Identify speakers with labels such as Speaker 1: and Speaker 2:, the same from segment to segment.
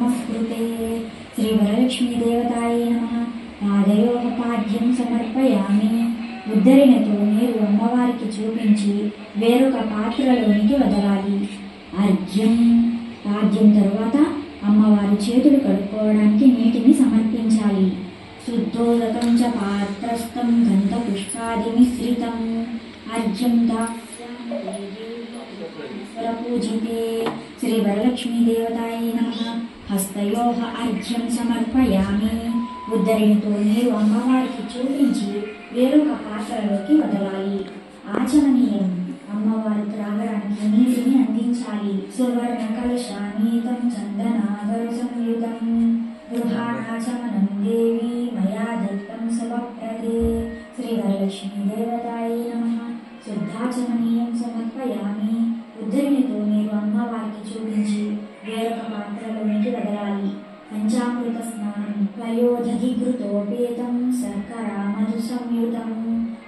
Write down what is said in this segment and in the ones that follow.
Speaker 1: नमस्कृते श्रीवरलक्ष्मीदेवतायै नमः। पादयोः पाद्యం సమర్పయామి। ఉద్దరిణతో నీరు అమ్మవారికి చూపించి వేరొక పాత్రలోనికి వదలాలి. అర్ఘ్యం పాద్యం తరువాత అమ్మవారి చేతులు కడుక్కోవడానికి నీటిని సమర్పించాలి. శుద్ధోదకం చ పాత్రస్థం గంధ పుష్పాది మిశ్రితం అర్ఘ్యం పూజితే శ్రీ వరలక్ష్మీదేవతాయై నమః। హస్తయోః అర్ఘ్యం సమర్పయామి। ఉద్దరిణితో నీరు అమ్మవారికి చూపించి వేరొక పాత్రలోకి వదలాలి. ఆచమనీయం అమ్మవారు త్రాగడానికి నీటిని అందించాలి. సువర్ణ కలశానీతం చందనాగర సంయుతం గృహాణాచమనం దేవి మయా దత్తం శుభప్రదే శ్రీ వరలక్ష్మీదేవతాయై నమః। శుద్ధాచమనీయం సమర్పయామి। ఉద్దరిణితో నీరు అమ్మవారికి చూపించి వేరొక పాత్రలోనికి వదలాలి. పంచామృత స్నానం వయోదధిఘృతోపేతం శర్కరా మధు సంయుతం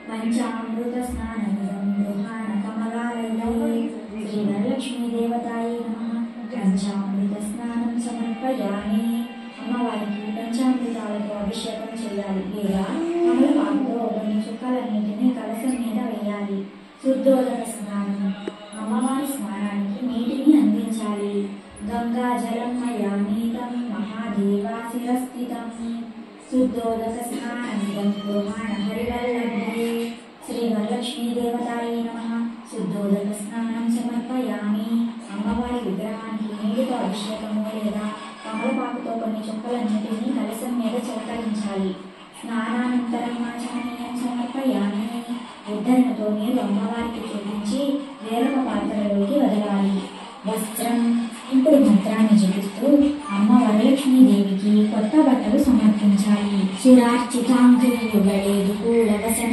Speaker 1: పంచామృత స్నానమిదం గృహాణ కమలాలయే శ్రీ వరలక్ష్మీదేవతాయై నమః। పంచామృత స్నానం సమర్పయామి। అమ్మవారికి పంచామృతాలతో అభిషేకం చేయాలి లేదా కమలపాకుతో కొన్ని చుక్కలన్నింటినీ కలశం మీద వేయాలి. శుద్ధోదక స్నానం అమ్మవారి స్నానానికి నీటిని అందించాలి. గంగా జలం మయా నీతం మహాదేవాశిరస్థితం శుద్ధోదక స్నానమిదం గృహాణ హరివల్లభే శ్రీ వరలక్ష్మీదేవతాయై నమః। శుద్ధోదక స్నానం సమర్పయామి। అమ్మవారి విగ్రహానికి నీటితో అభిషేకము లేదా కమలపాకుతో కొన్ని చుక్కలన్నింటినీ కలశం మీద చిలకరించాలి. స్నానానంతరం ఆచమనీయం సమర్పయామి। ఉద్దరణతో నీరు అమ్మవారికి చూపించి వేరొక పాత్రలోకి వదలాలి. వస్త్రం ఇప్పుడు మంత్రాన్ని జపిస్తూ అమ్మ వరలక్ష్మీదేవికి కొత్త బట్టలు సమర్పించాలి. శిరార్చితాంగుళే దుకూలవసన